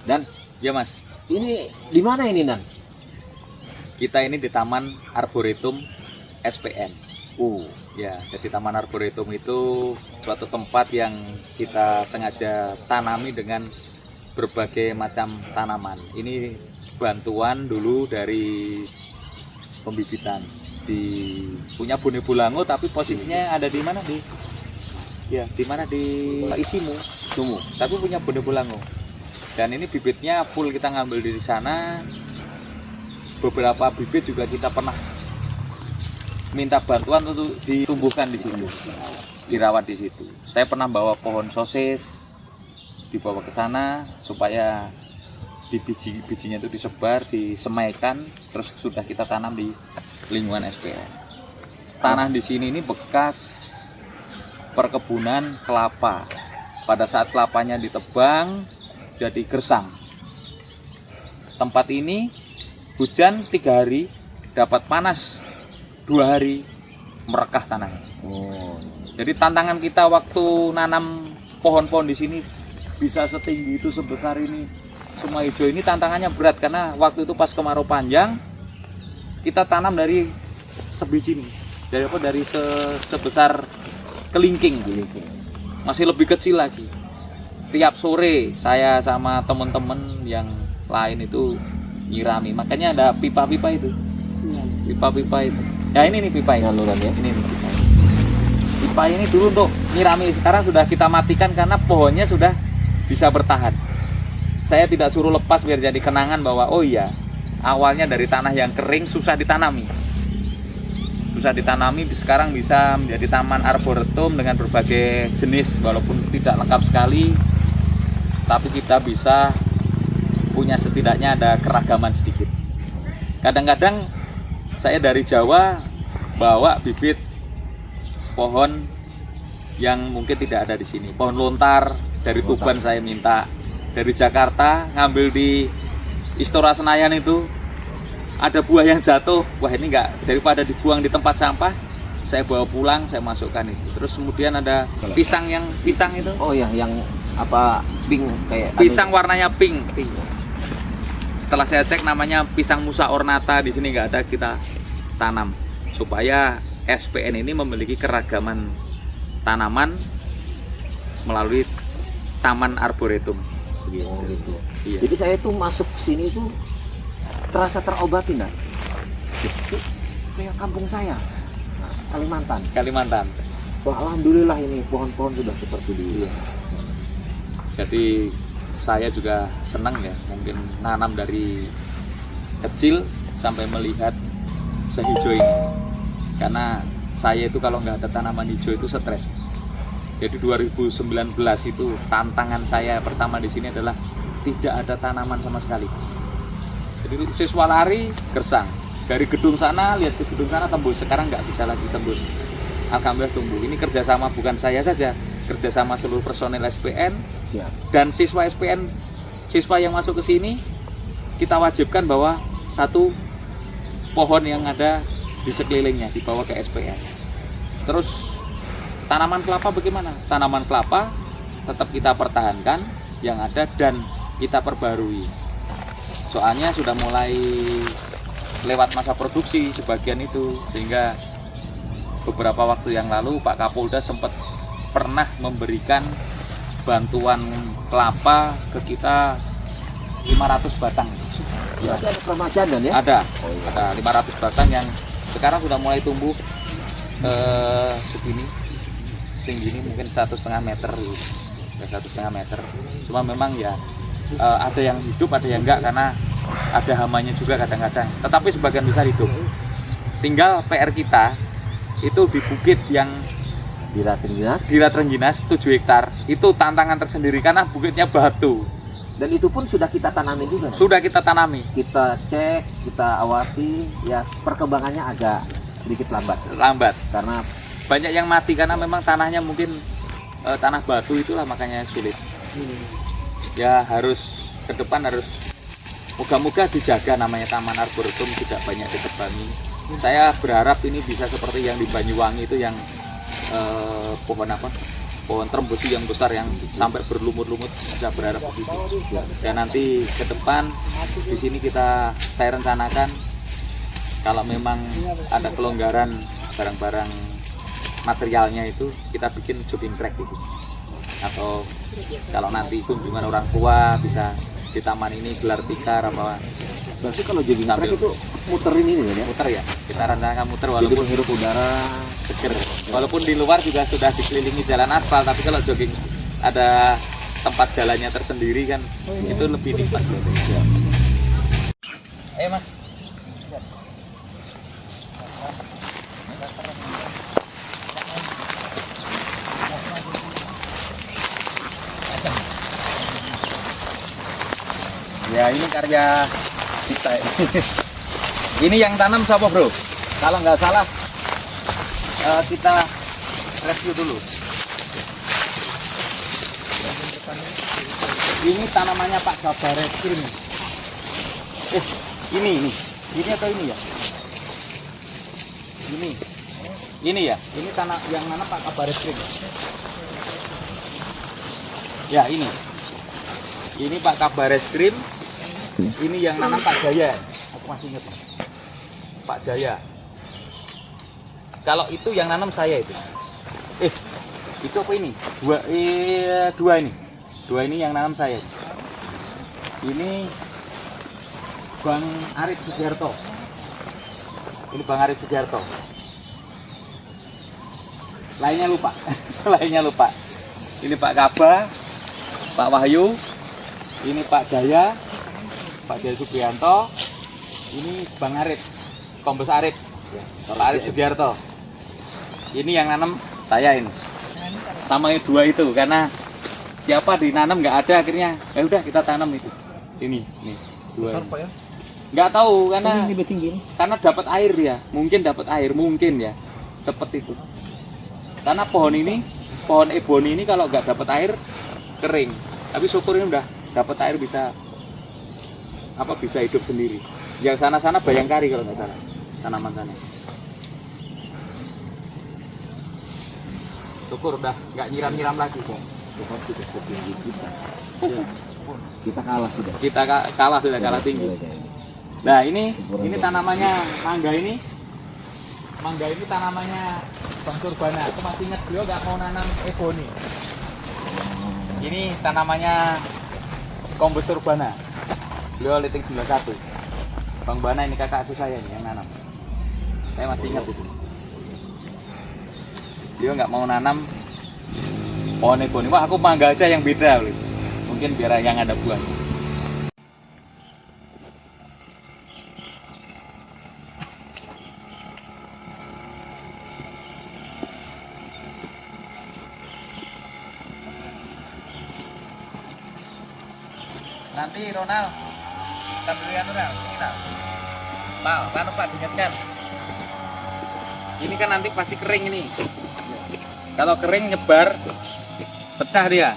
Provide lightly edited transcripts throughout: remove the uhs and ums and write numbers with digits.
Dan Ya Mas, ini di mana ini Nan? kita ini di Taman Arboretum SPN. Oh, Ya, jadi Taman Arboretum itu suatu tempat yang kita sengaja tanami dengan berbagai macam tanaman. Ini bantuan dulu dari pembibitan. Punya Bone Bolango, tapi posisinya ada di mana di mana di Isimu, tapi punya Bone Bolango. Dan ini bibitnya full kita ngambil dari sana. Beberapa bibit juga kita pernah minta bantuan untuk ditumbuhkan di situ, dirawat di situ. Saya pernah bawa pohon sosis, dibawa ke sana supaya bijinya itu disebar, disemaikan, terus sudah kita tanam di lingkungan SPN. Tanah di sini ini bekas perkebunan kelapa. Pada saat kelapanya ditebang jadi gersang. Tempat ini hujan 3 hari, dapat panas 2 hari, merekah tanahnya. oh, Jadi tantangan kita waktu nanam pohon-pohon di sini bisa setinggi itu, sebesar ini, semua hijau ini tantangannya berat karena waktu itu pas kemarau panjang kita tanam dari sebiji nih, dari sebesar kelingking, masih lebih kecil lagi. Tiap sore saya sama teman-teman yang lain itu nyirami, makanya ada pipa-pipa itu, pipa-pipa itu. Ya ini nih pipa ini. salurannya. Ini nih pipa. Pipa ini dulu untuk nyirami, sekarang sudah kita matikan karena pohonnya sudah bisa bertahan. Saya tidak suruh lepas biar jadi kenangan bahwa oh iya, awalnya dari tanah yang kering susah ditanami. Sekarang bisa menjadi taman arboretum dengan berbagai jenis, walaupun tidak lengkap sekali, tapi kita bisa punya setidaknya ada keragaman sedikit. Kadang-kadang saya dari Jawa bawa bibit pohon yang mungkin tidak ada di sini. Pohon lontar dari Tuban saya minta, dari Jakarta ngambil di Istora Senayan itu ada buah yang jatuh. Wah ini enggak, daripada dibuang di tempat sampah, saya bawa pulang, saya masukkan itu. Terus kemudian ada pisang itu. Oh ya, yang apa, pink kayak Pisang warnanya pink. Setelah saya cek namanya pisang Musa ornata, di sini nggak ada, kita tanam supaya SPN ini memiliki keragaman tanaman melalui Taman Arboretum. Oh gitu. Iya. Jadi saya tuh masuk sini tuh terasa terobati Nan. Itu kayak kampung saya, nah, Kalimantan. Wah, alhamdulillah ini pohon-pohon sudah seperti dulu. Jadi saya juga senang ya, mungkin nanam dari kecil sampai melihat sehijau ini. Karena saya itu kalau nggak ada tanaman hijau itu stres. Jadi 2019 itu tantangan saya pertama di sini adalah tidak ada tanaman sama sekali. Jadi siswa lari gersang, dari gedung sana lihat ke gedung sana tembus, sekarang nggak bisa lagi tembus. Alhamdulillah tumbuh. Ini kerjasama bukan saya saja, kerjasama seluruh personel SPN. Siap. Dan siswa SPN, siswa yang masuk ke sini, kita wajibkan bahwa satu pohon yang ada di sekelilingnya dibawa ke SPN. Terus tanaman kelapa bagaimana? Tanaman kelapa tetap kita pertahankan yang ada dan kita perbarui. Soalnya sudah mulai lewat masa produksi sebagian itu, sehingga beberapa waktu yang lalu Pak Kapolda sempat pernah memberikan bantuan kelapa ke kita 500 batang. Ya, ada permajaan Dan ya? Ada, Oh, iya. ada 500 batang yang sekarang sudah mulai tumbuh segini, setinggi ini mungkin 1,5 meter, 1,5 meter. Cuma memang ya ada yang hidup, ada yang enggak karena ada hamanya juga kadang-kadang. Tetapi sebagian besar hidup. Tinggal PR kita itu di bukit yang Di Ratengginas. di Rengginas 7 hektar itu tantangan tersendiri karena bukitnya batu. Dan itu pun sudah kita tanami juga. Sudah kita tanami. Kita cek, kita awasi, ya perkembangannya agak sedikit Lambat. karena Banyak yang mati karena memang tanahnya mungkin tanah batu, itulah makanya sulit. Ya harus ke depan harus moga-moga dijaga, namanya Taman Arboretum tidak banyak ditebangi. Saya berharap ini bisa seperti yang di Banyuwangi itu yang pohon apa? pohon trembesi yang besar yang sampai berlumut-lumut, bisa berharap begitu. Dan nanti ke depan di sini saya rencanakan kalau memang ada kelonggaran barang-barang materialnya itu kita bikin jogging track gitu. Atau kalau nanti kunjungan orang tua bisa di taman ini gelar tikar apa. Berarti kalau jogging track itu muterin ini ya? Muter ya, kita rencanakan muter Jadi walaupun menghirup udara seger. Walaupun di luar juga sudah dikelilingi jalan aspal, tapi kalau jogging ada tempat jalannya tersendiri kan itu lebih nikmat. ya. Ayo Mas. Ya ini karya kita. Ini yang tanam siapa bro? Kalau nggak salah kita review dulu. Ini tanamannya Pak Kabar Eskrim. Ini atau ini ya? Ini ya. Ini tanah yang mana Pak Kabar Eskrim. Ya ini. Ini Pak Kabar Eskrim. Ini yang nanam Pak Jaya. Aku masih ingat. Pak Jaya. Kalau itu yang nanam saya itu. Itu apa ini? Dua ini. Dua ini yang nanam saya. Ini Bang Arif Sugiarto. Ini Bang Arif Sugiarto. Lainnya lupa. Lainnya lupa. Ini Pak Kaba, Pak Wahyu, ini Pak Jaya, Pak Jaya Sugianto, ini Bang Arif, Kombes Arif, Pak Arif Sugiarto. Ini yang nanam saya ini. Sama yang dua itu karena siapa dinanam nggak ada akhirnya ya udah kita tanam itu. Ini dua. Besar Pak ya? Nggak tahu karena Ini tinggi. karena dapat air ya, mungkin dapat air mungkin ya, cepet itu. Karena pohon eboni ini kalau nggak dapat air kering, tapi syukur ini udah dapat air bisa hidup sendiri. Yang sana bayangkari kalau nggak salah tanaman sana. Syukur udah nggak nyiram lagi kok. Tuhan sudah setinggi kita. Kita kalah sudah. Kita kalah sudah kalah tinggi. Nah ini tanamannya mangga ini. Mangga ini tanamannya Bang Surbana. Aku masih ingat beliau nggak mau nanam eboni. Ini tanamannya Kombes Surbana. Beliau liting 91. Bang Bana ini kakak asuh saya nih yang nanam. Saya masih ingat itu. Beliau nggak mau nanam pohon eboni. Wah aku mangga aja yang beda. Mungkin biar yang ada buahnya. Nanti Ronald kembalian Ronald kita kan Pak diingatkan ini kan nanti pasti kering ini, kalau kering nyebar pecah dia.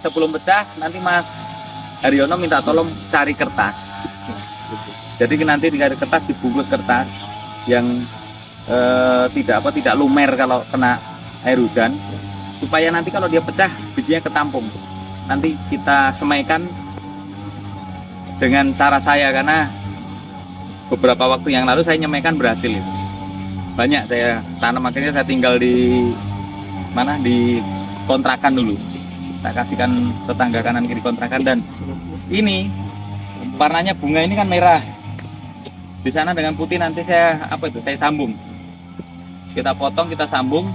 Sebelum pecah nanti Mas Haryono minta tolong cari kertas, jadi nanti dicari kertas, dibungkus kertas yang tidak lumer kalau kena air hujan, supaya nanti kalau dia pecah bijinya ketampung. Nanti kita semaikan dengan cara saya, karena beberapa waktu yang lalu saya nyemaikan berhasil itu. Banyak saya tanam, akhirnya saya tinggal di kontrakan dulu. Saya kasihkan tetangga kanan kiri kontrakan, dan ini warnanya bunga ini kan merah. Di sana dengan putih nanti saya sambung. Kita potong, kita sambung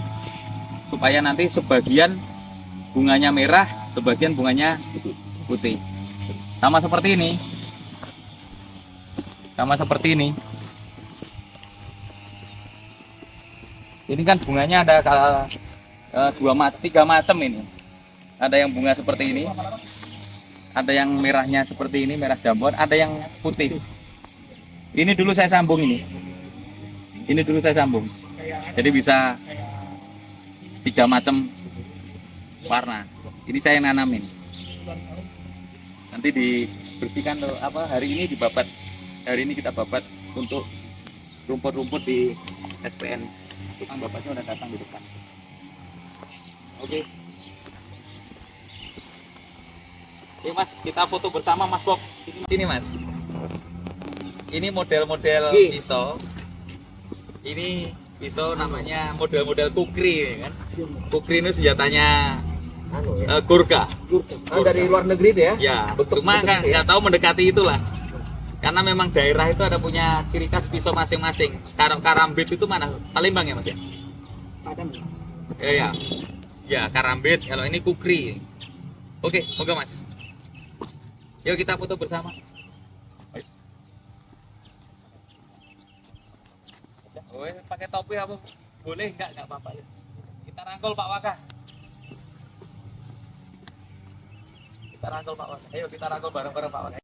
supaya nanti sebagian bunganya merah, sebagian bunganya putih. Sama seperti ini. Ini kan bunganya ada tiga macam ini. Ada yang bunga seperti ini, ada yang merahnya seperti ini, merah jambon, ada yang putih. Ini dulu saya sambung ini. Jadi bisa 3 macam warna. Ini saya nanamin. Nanti dibersihkan hari ini dibabat. Hari ini kita babat untuk rumput-rumput di SPN. Tukang babatnya udah datang di depan. Oke. Oke. Oke Mas, kita foto bersama Mas Bob. Ini Mas. Ini model-model Oke. pisau. Ini pisau namanya model-model kukri kan. Kukri ini senjatanya Anu ya. Gurkha. Dari luar negeri itu ya? Ya, Bentuk- cuma bentuknya ya? nggak tahu mendekati itulah. Karena memang daerah itu ada punya ciri khas pisau masing-masing. Karambit itu mana? Palembang ya Mas ya? Padam. Ya. Ya, karambit. Kalau ini kukri. Oke, moga Mas. Yuk kita foto bersama. Oh, pakai topi apa? Boleh enggak apa-apa ya. Kita rangkul Pak Waka. Kita rangkul Pak Waka. Ayo kita rangkul bareng-bareng Pak Waka.